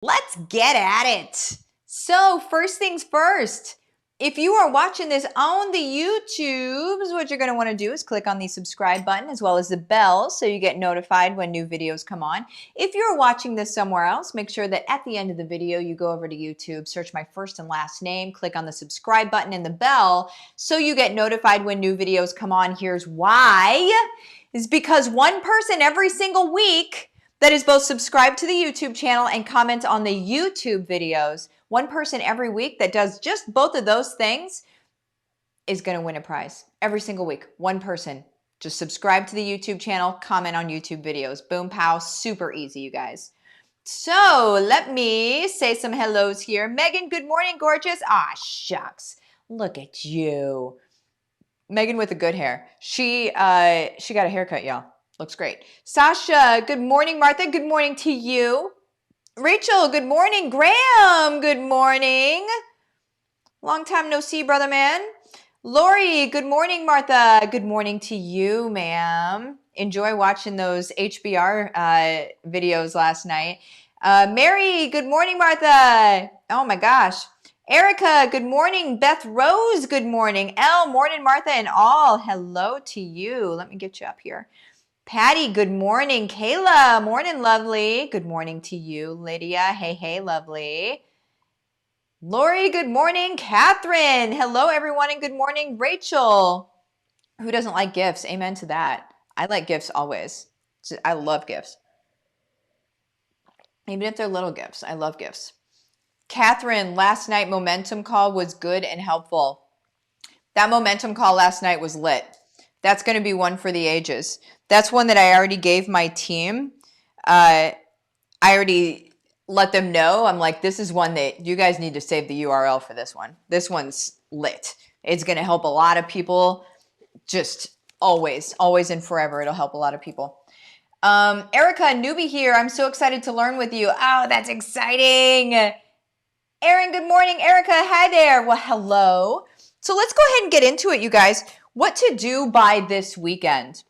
Let's get at it. So first things first, if you are watching this on the YouTubes, what you're going to want to do is click on the subscribe button as well as the bell so you get notified when new videos come on. If you're watching this somewhere else, make sure that at the end of the video you go over to YouTube, search my first and last name, click on the subscribe button and the bell so you get notified when new videos come on. Here's why. Is because one person every single week that is both subscribed to the YouTube channel and comment on the YouTube videos, one person every week that does just both of those things is going to win a prize every single week. One person. Just subscribe to the YouTube channel, comment on YouTube videos. Boom, pow, super easy, you guys. So let me say some hellos here. Megan, good morning, gorgeous. Ah, shucks. Look at you. Megan with the good hair. She got a haircut, y'all. Looks great. Sasha, good morning. Martha, good morning to you. Rachel, good morning. Graham, good morning. Long time no see, brother man. Lori, good morning. Martha, good morning to you, ma'am. Enjoy watching those HBR videos last night. Mary, good morning, Martha. Oh my gosh. Erica, good morning. Beth Rose, good morning. Elle, morning, Martha, and all. Hello to you. Let me get you up here. Patty, good morning. Kayla, morning, lovely. Good morning to you. Lydia, hey, hey, lovely. Lori, good morning. Catherine, hello, everyone, and good morning. Rachel, who doesn't like gifts? Amen to that. I like gifts always. I love gifts. Even if they're little gifts, I love gifts. Catherine, last night momentum call was good and helpful. That momentum call last night was lit. That's going to be one for the ages. That's one that I already gave my team. I already let them know. I'm like, this is one that you guys need to save the URL for this one. This one's lit. It's going to help a lot of people. Just always, always and forever. It'll help a lot of people. Erica, newbie here. I'm so excited to learn with you. Oh, that's exciting. Erin, good morning. Erica, hi there. Well, hello. So let's go ahead and get into it, you guys. What to do by this weekend.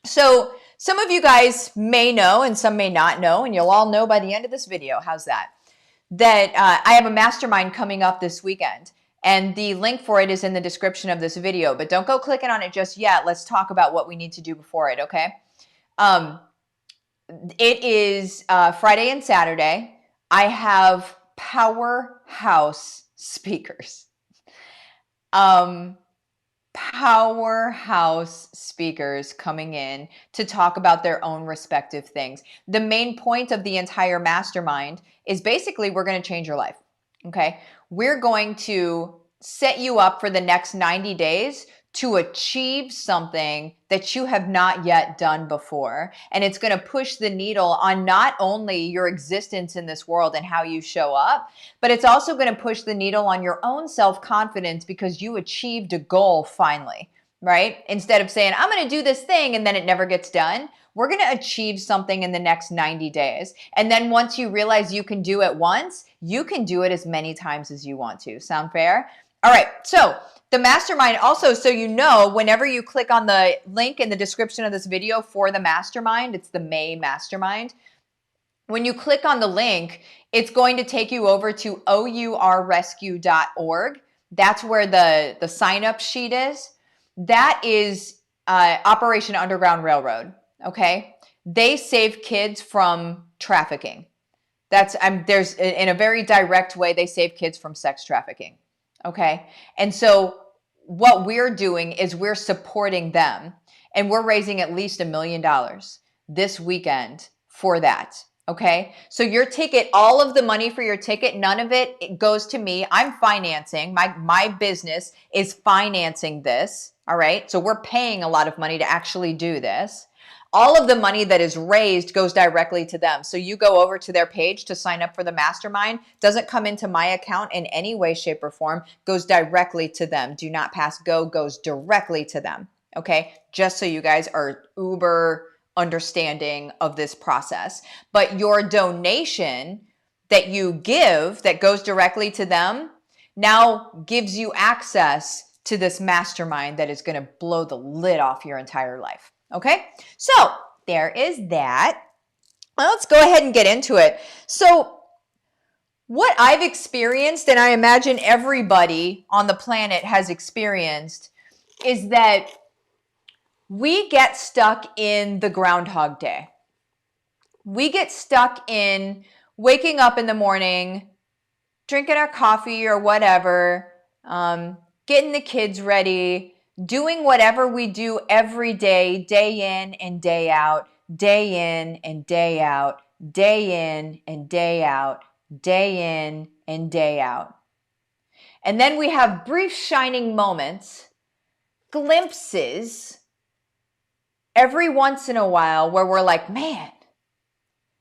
So some of you guys may know and some may not know, and you'll all know by the end of this video. How's that? That I have a mastermind coming up this weekend, and the link for it is in the description of this video, but don't go clicking on it just yet. Let's talk about what we need to do before it, okay? It is Friday and Saturday. I have powerhouse speakers. Powerhouse speakers coming in to talk about their own respective things. The main point of the entire mastermind is basically we're going to change your life. Okay. We're going to set you up for the next 90 days to achieve something that you have not yet done before. And it's going to push the needle on not only your existence in this world and how you show up, but it's also going to push the needle on your own self-confidence because you achieved a goal finally, right? Instead of saying, I'm going to do this thing and then it never gets done. We're going to achieve something in the next 90 days. And then once you realize you can do it once, you can do it as many times as you want to. Sound fair? All right. So the mastermind also, so you know, whenever you click on the link in the description of this video for the mastermind, it's the May mastermind. When you click on the link, it's going to take you over to OURrescue.org. That's where the sign-up sheet is. That is Operation Underground Railroad, okay? They save kids from trafficking. There's in a very direct way, they save kids from sex trafficking, okay? And so what we're doing is we're supporting them, and we're raising at least $1 million this weekend for that. Okay. So your ticket, all of the money for your ticket, none of it goes to me. I'm financing. My business is financing this. All right. So we're paying a lot of money to actually do this. All of the money that is raised goes directly to them. So you go over to their page to sign up for the mastermind, doesn't come into my account in any way, shape, or form, goes directly to them. Do not pass go, goes directly to them. Okay. Just so you guys are uber understanding of this process. But your donation that you give that goes directly to them now gives you access to this mastermind that is going to blow the lid off your entire life. Okay, so there is that. Let's go ahead and get into it. So What I've experienced, and I imagine everybody on the planet has experienced, is that we get stuck in the Groundhog Day. We get stuck in waking up in the morning, drinking our coffee or whatever, getting the kids ready, doing whatever we do every day, day in and day out, day in and day out, day in and day out, day in and day out. And then we have brief shining moments, glimpses, every once in a while where we're like, man,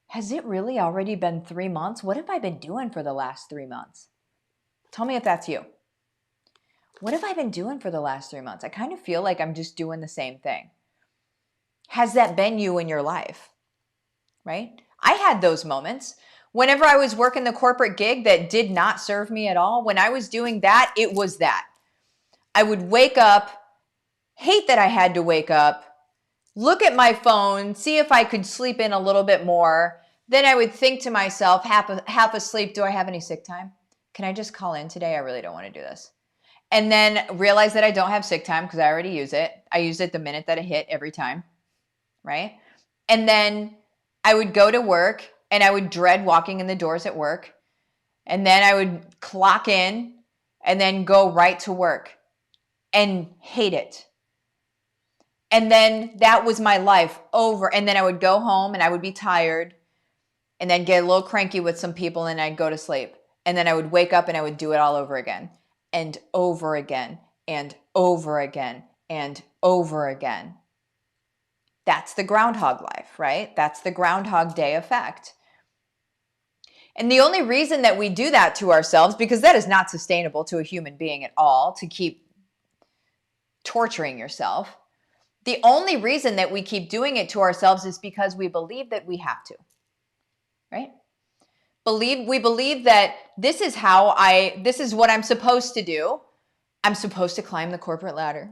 has it really already been 3 months? What have I been doing for the last 3 months? Tell me if that's you. What have I been doing for the last 3 months? I kind of feel like I'm just doing the same thing. Has that been you in your life? Right? I had those moments. Whenever I was working the corporate gig that did not serve me at all, when I was doing that, it was that. I would wake up, hate that I had to wake up, look at my phone, see if I could sleep in a little bit more. Then I would think to myself, half asleep, do I have any sick time? Can I just call in today? I really don't want to do this. And then realize that I don't have sick time because I already use it. I use it the minute that I hit every time, right? And then I would go to work and I would dread walking in the doors at work. And then I would clock in and then go right to work and hate it. And then that was my life over. And then I would go home and I would be tired and then get a little cranky with some people and I'd go to sleep. And then I would wake up and I would do it all over again and over again and over again and over again. That's the groundhog life, right? That's the Groundhog Day effect. And the only reason that we do that to ourselves, because that is not sustainable to a human being at all, to keep torturing yourself. The only reason that we keep doing it to ourselves is because we believe that we have to, right? We believe that this is what I'm supposed to do. I'm supposed to climb the corporate ladder.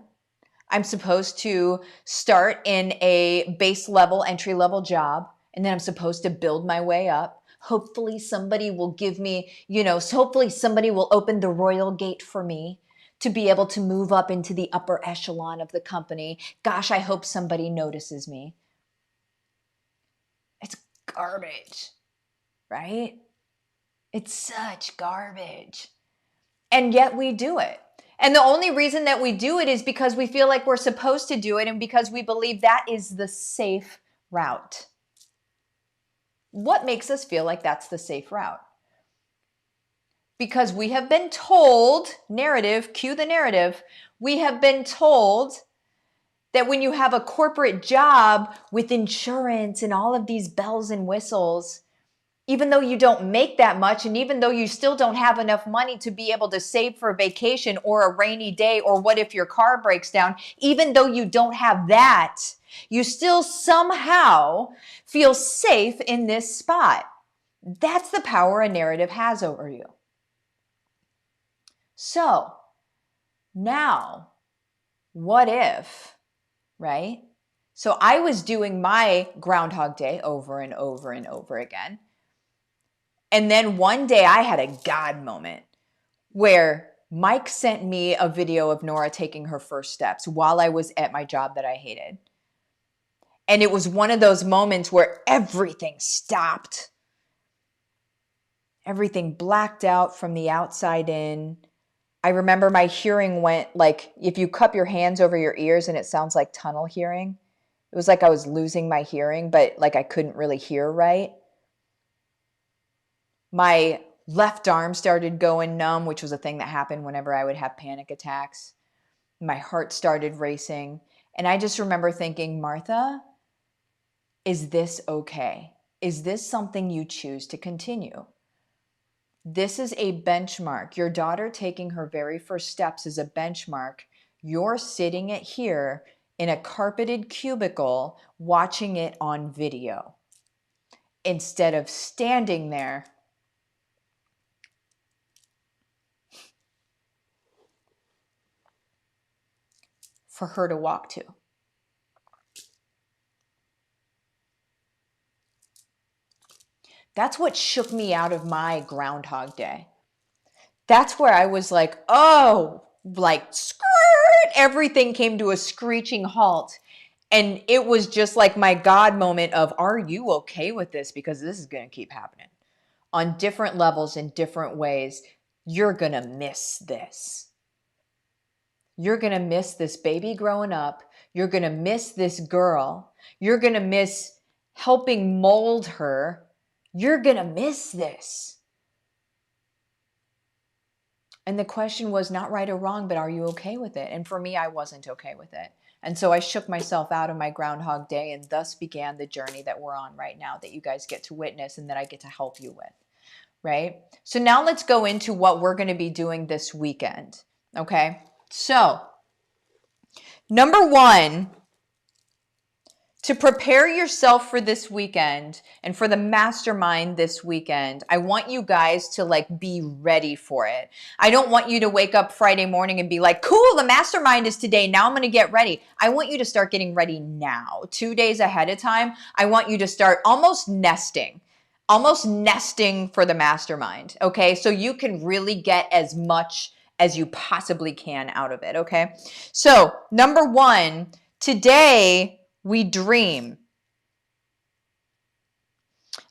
I'm supposed to start in a base level, entry level job, and then I'm supposed to build my way up. Hopefully somebody will give me, hopefully somebody will open the royal gate for me to be able to move up into the upper echelon of the company. Gosh, I hope somebody notices me. It's garbage, right? It's such garbage. And yet we do it. And the only reason that we do it is because we feel like we're supposed to do it and because we believe that is the safe route. What makes us feel like that's the safe route? Because we have been told, narrative, cue the narrative, we have been told that when you have a corporate job with insurance and all of these bells and whistles, even though you don't make that much and even though you still don't have enough money to be able to save for a vacation or a rainy day or what if your car breaks down, even though you don't have that, you still somehow feel safe in this spot. That's the power a narrative has over you. So now, what if, right? So I was doing my Groundhog Day over and over and over again. And then one day I had a God moment where Mike sent me a video of Nora taking her first steps while I was at my job that I hated. And it was one of those moments where everything stopped. Everything blacked out from the outside in. I remember my hearing went like, if you cup your hands over your ears and it sounds like tunnel hearing. It was like I was losing my hearing, but like I couldn't really hear right. My left arm started going numb, which was a thing that happened whenever I would have panic attacks. My heart started racing. And I just remember thinking, Martha, is this okay? Is this something you choose to continue? This is a benchmark. Your daughter taking her very first steps is a benchmark. You're sitting it here in a carpeted cubicle watching it on video instead of standing there for her to walk to. That's what shook me out of my Groundhog Day. That's where I was like, oh, like skirt, everything came to a screeching halt. And it was just like my God moment of, are you okay with this? Because this is going to keep happening on different levels in different ways. You're going to miss this. You're going to miss this baby growing up. You're going to miss this girl. You're going to miss helping mold her. You're going to miss this. And the question was not right or wrong, but are you okay with it? And for me, I wasn't okay with it. And so I shook myself out of my Groundhog Day, and thus began the journey that we're on right now, that you guys get to witness and that I get to help you with, right? So now let's go into what we're going to be doing this weekend, okay? So, number one, to prepare yourself for this weekend and for the mastermind this weekend, I want you guys to like be ready for it. I don't want you to wake up Friday morning and be like, cool, the mastermind is today. Now I'm going to get ready. I want you to start getting ready now, 2 days ahead of time. I want you to start almost nesting for the mastermind. Okay. So you can really get as much as you possibly can out of it. Okay. So number one, today, we dream.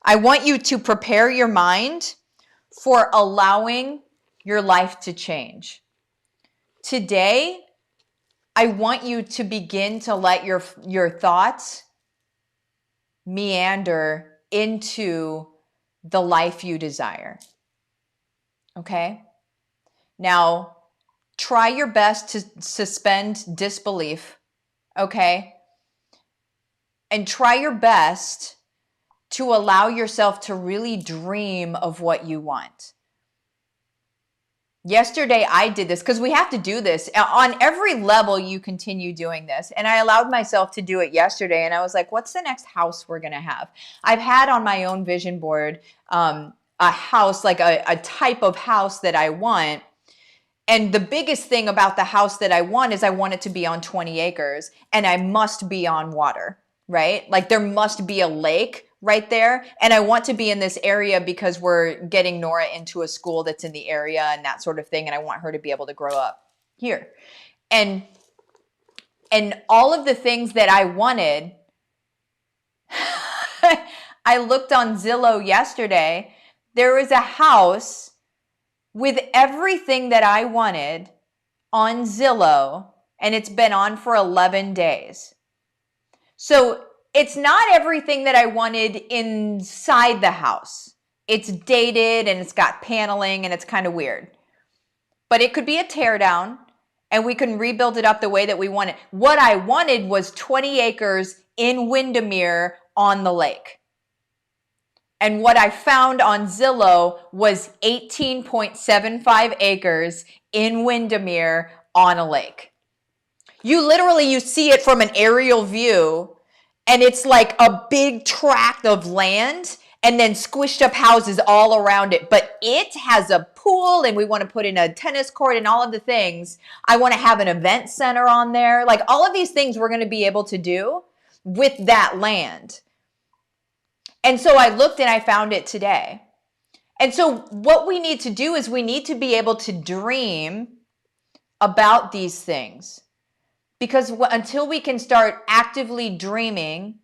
I want you to prepare your mind for allowing your life to change. Today, I want you to begin to let your thoughts meander into the life you desire. Okay? Now, try your best to suspend disbelief. Okay? And try your best to allow yourself to really dream of what you want. Yesterday, I did this because we have to do this. On every level, you continue doing this. And I allowed myself to do it yesterday. And I was like, what's the next house we're going to have? I've had on my own vision board a house, like a type of house that I want. And the biggest thing about the house that I want is I want it to be on 20 acres and I must be on water. Right? Like there must be a lake right there. And I want to be in this area because we're getting Nora into a school that's in the area and that sort of thing. And I want her to be able to grow up here. And all of the things that I wanted, I looked on Zillow yesterday. There was a house with everything that I wanted on Zillow, and it's been on for 11 days. So it's not everything that I wanted inside the house. It's dated and it's got paneling and it's kind of weird. But it could be a teardown and we can rebuild it up the way that we want it. What I wanted was 20 acres in Windermere on the lake. And what I found on Zillow was 18.75 acres in Windermere on a lake. You see it from an aerial view and it's like a big tract of land and then squished up houses all around it. But it has a pool and we want to put in a tennis court and all of the things. I want to have an event center on there. Like all of these things we're going to be able to do with that land. And so I looked and I found it today. And so what we need to do is we need to be able to dream about these things. Because until we can start actively dreaming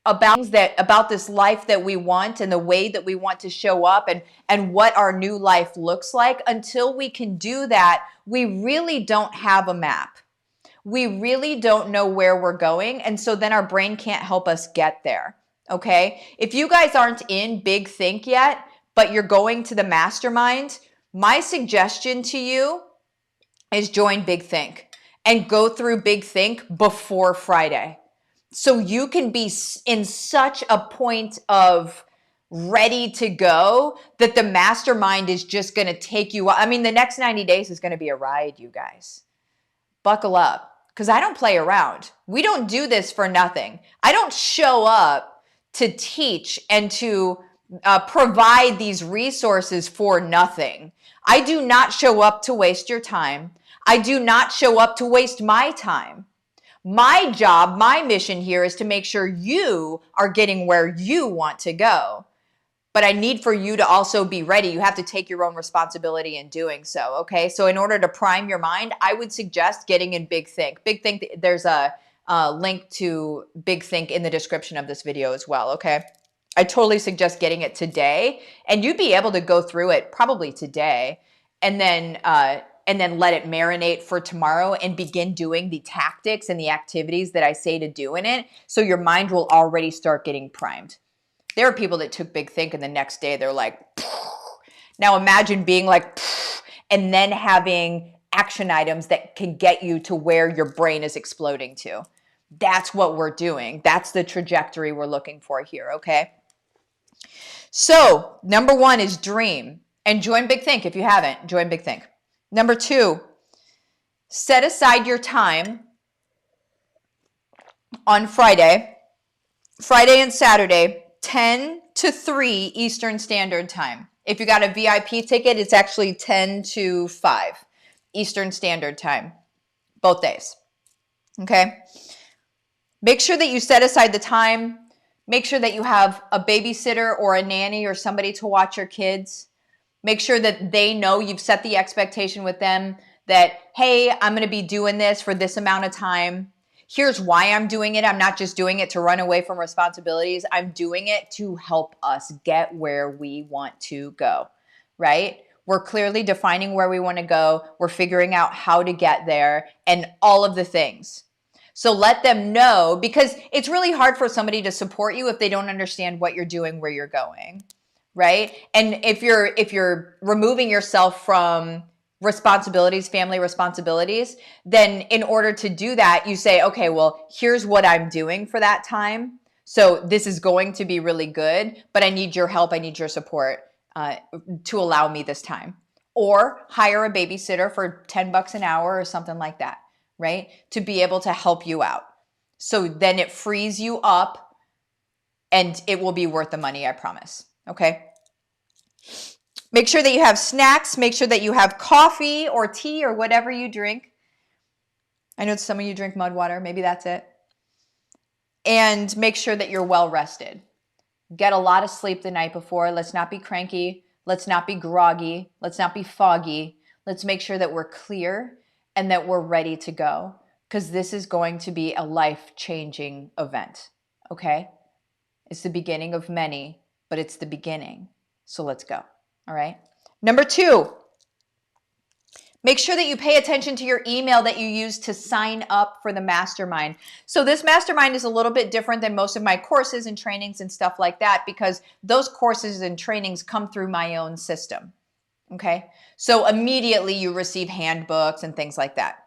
about this life that we want and the way that we want to show up and what our new life looks like, until we can do that, we really don't have a map. We really don't know where we're going. And so then our brain can't help us get there. Okay? If you guys aren't in Big Think yet, but you're going to the mastermind, my suggestion to you is join Big Think. And go through Big Think before Friday. So you can be in such a point of ready to go that the mastermind is just going to take you. I mean, the next 90 days is going to be a ride, you guys. Buckle up. Because I don't play around. We don't do this for nothing. I don't show up to teach and to provide these resources for nothing. I do not show up to waste your time. I do not show up to waste my time. My job, my mission here is to make sure you are getting where you want to go. but I need for you to also be ready. You have to take your own responsibility in doing so, okay? So in order to prime your mind, I would suggest getting in Big Think. Big Think, there's a link to Big Think in the description of this video as well, okay? I totally suggest getting it today, and you'd be able to go through it probably today, and then let it marinate for tomorrow and begin doing the tactics and the activities that I say to do in it, so your mind will already start getting primed. There are people that took Big Think and the next day they're like, phew. Now imagine being like, phew, and then having action items that can get you to where your brain is exploding to. That's what we're doing. That's the trajectory we're looking for here, okay? So number 1 is dream. And join Big Think if you haven't. Join Big Think. Number 2, set aside your time on Friday and Saturday, 10 to 3 Eastern Standard Time. If you got a VIP ticket, it's actually 10 to 5 Eastern Standard Time, both days, okay? Make sure that you set aside the time. Make sure that you have a babysitter or a nanny or somebody to watch your kids. Make sure that they know you've set the expectation with them that, hey, I'm going to be doing this for this amount of time. Here's why I'm doing it. I'm not just doing it to run away from responsibilities. I'm doing it to help us get where we want to go, right? We're clearly defining where we want to go. We're figuring out how to get there and all of the things. So let them know, because it's really hard for somebody to support you if they don't understand what you're doing, where you're going, right? And if you're removing yourself from responsibilities, family responsibilities, then in order to do that, you say, okay, well, here's what I'm doing for that time. So this is going to be really good, but I need your help. I need your support to allow me this time. Or hire a babysitter for $10 an hour or something like that, right? To be able to help you out. So then it frees you up and it will be worth the money, I promise. Okay. Make sure that you have snacks. Make sure that you have coffee or tea or whatever you drink. I know some of you drink mud water. Maybe that's it. And make sure that you're well rested. Get a lot of sleep the night before. Let's not be cranky. Let's not be groggy. Let's not be foggy. Let's make sure that we're clear and that we're ready to go, because this is going to be a life-changing event, okay? It's the beginning of many, but it's the beginning. So let's go, all right? Number 2, make sure that you pay attention to your email that you use to sign up for the mastermind. So this mastermind is a little bit different than most of my courses and trainings and stuff like that, because those courses and trainings come through my own system, okay? So immediately you receive handbooks and things like that.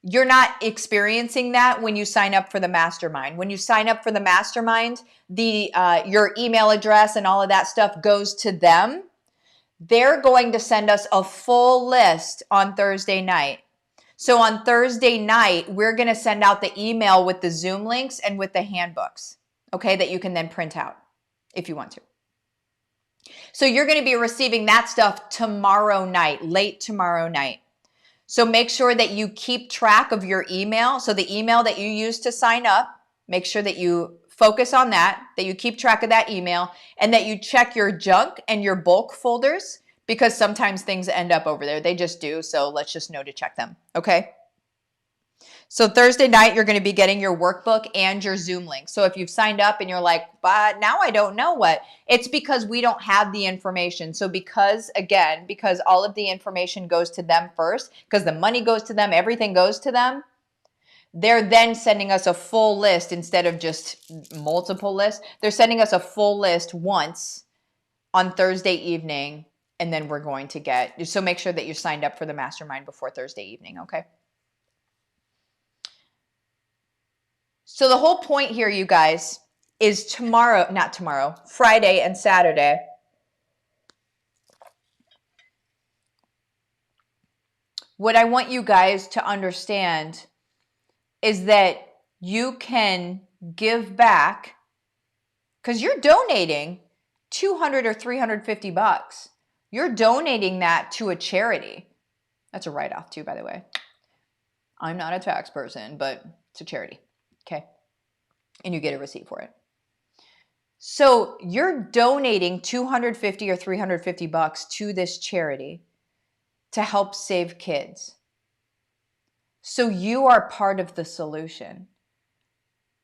You're not experiencing that when you sign up for the mastermind. When you sign up for the mastermind, your email address and all of that stuff goes to them. They're going to send us a full list on Thursday night. So on Thursday night, we're going to send out the email with the Zoom links and with the handbooks, okay, that you can then print out if you want to. So you're going to be receiving that stuff tomorrow night, late tomorrow night. So make sure that you keep track of your email. So the email that you use to sign up, make sure that you focus on that you keep track of that email, and that you check your junk and your bulk folders, because sometimes things end up over there. They just do. So let's just know to check them. Okay. So Thursday night, you're going to be getting your workbook and your Zoom link. So if you've signed up and you're like, but now I don't know what, it's because we don't have the information. So because all of the information goes to them first, because the money goes to them, everything goes to them, they're then sending us a full list instead of just multiple lists. They're sending us a full list once on Thursday evening, and then we're going to so make sure that you're signed up for the mastermind before Thursday evening, okay? So the whole point here, you guys, is Friday and Saturday. What I want you guys to understand is that you can give back, because you're donating $200 or $350. You're donating that to a charity. That's a write-off too, by the way. I'm not a tax person, but it's a charity. Okay. And you get a receipt for it. So you're donating $250 or $350 to this charity to help save kids. So you are part of the solution.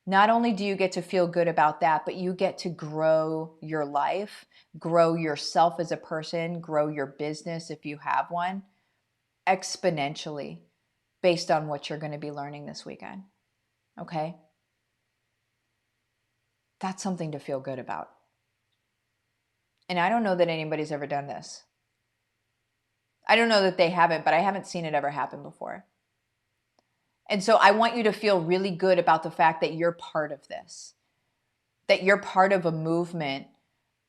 Not only do you get to feel good about that, but you get to grow your life, grow yourself as a person, grow your business if you have one, exponentially based on what you're going to be learning this weekend. Okay? That's something to feel good about. And I don't know that anybody's ever done this. I don't know that they haven't, but I haven't seen it ever happen before. And so I want you to feel really good about the fact that you're part of this, that you're part of a movement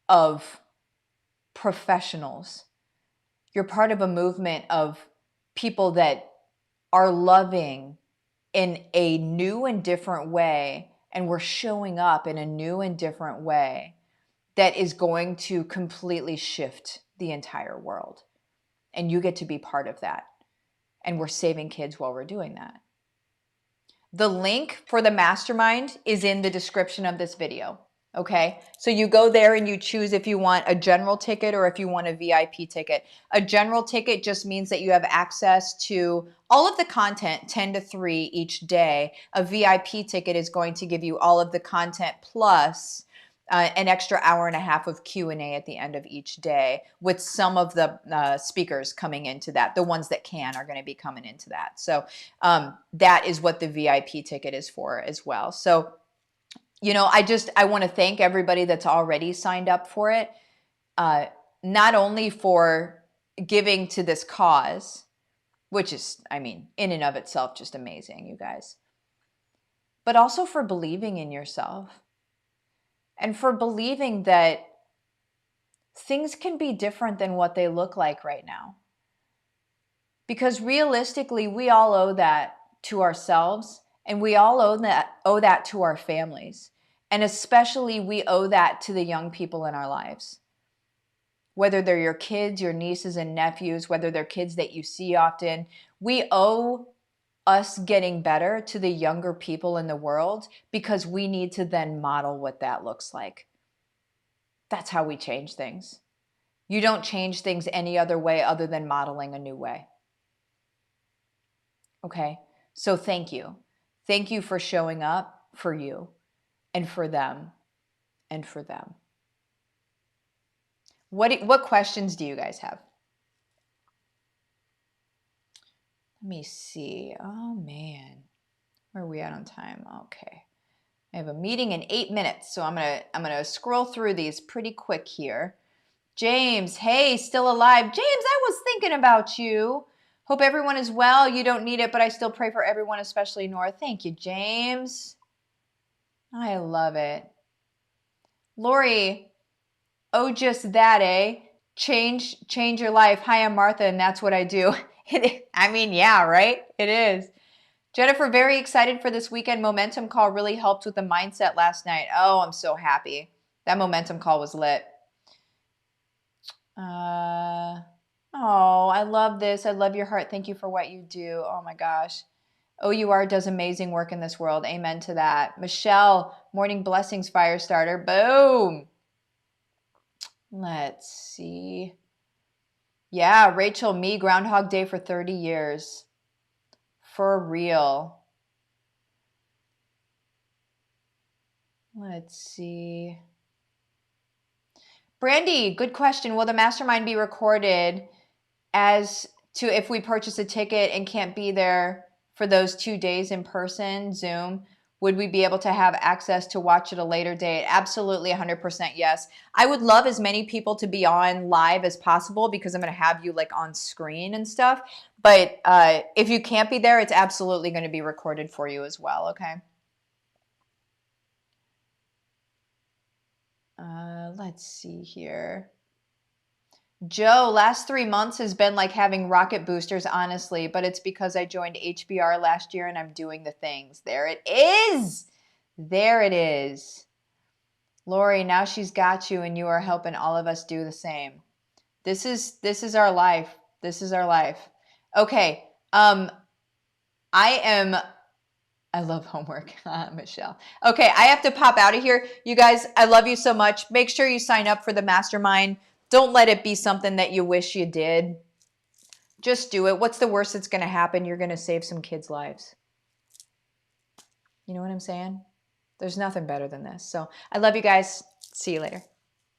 of professionals. You're part of a movement of people that are loving in a new and different way, and we're showing up in a new and different way that is going to completely shift the entire world. And you get to be part of that. And we're saving kids while we're doing that. The link for the mastermind is in the description of this video. Okay, so you go there and you choose if you want a general ticket or if you want a VIP ticket. A general ticket just means that you have access to all of the content 10 to 3 each day. A VIP ticket is going to give you all of the content plus an extra hour and a half of Q&A at the end of each day, with some of the speakers coming into that. The ones that can are going to be coming into that. So that is what the VIP ticket is for as well. So, you know, I want to thank everybody that's already signed up for it, not only for giving to this cause, which is, I mean, in and of itself, just amazing, you guys, but also for believing in yourself. And for believing that things can be different than what they look like right now. Because realistically, we all owe that to ourselves, and we all owe that to our families. And especially we owe that to the young people in our lives. Whether they're your kids, your nieces and nephews, whether they're kids that you see often, we owe us getting better to the younger people in the world, because we need to then model what that looks like. That's how we change things. You don't change things any other way other than modeling a new way. Okay? So thank you. Thank you for showing up for you and for them and for them. What questions do you guys have? Let me see. Oh man. Where are we at on time? Okay. I have a meeting in 8 minutes, so I'm gonna scroll through these pretty quick here. James, hey, still alive. James, I was thinking about you. Hope everyone is well. You don't need it, but I still pray for everyone, especially Nora. Thank you, James. I love it. Lori, oh, just that, eh? Change your life. Hi, I'm Martha, and that's what I do. I mean, yeah, right? It is. Jennifer, very excited for this weekend. Momentum call really helped with the mindset last night. Oh, I'm so happy. That momentum call was lit. Oh, I love this. I love your heart. Thank you for what you do. Oh my gosh. O.U.R. does amazing work in this world. Amen to that. Michelle, morning blessings, fire starter. Boom. Let's see. Yeah, Rachel, me, Groundhog Day for 30 years. For real. Let's see. Brandy, good question. Will the mastermind be recorded as to if we purchase a ticket and can't be there for those 2 days in person, Zoom? Would we be able to have access to watch at a later date? Absolutely, 100% yes. I would love as many people to be on live as possible, because I'm going to have you like on screen and stuff. But if you can't be there, it's absolutely going to be recorded for you as well, okay? Let's see here. Joe, last 3 months has been like having rocket boosters, honestly, but it's because I joined HBR last year and I'm doing the things. There it is. There it is. Lori, now she's got you and you are helping all of us do the same. This is our life. This is our life. Okay. I am I love homework, Michelle. Okay, I have to pop out of here. You guys, I love you so much. Make sure you sign up for the mastermind. Don't let it be something that you wish you did. Just do it. What's the worst that's going to happen? You're going to save some kids' lives. You know what I'm saying? There's nothing better than this. So I love you guys. See you later.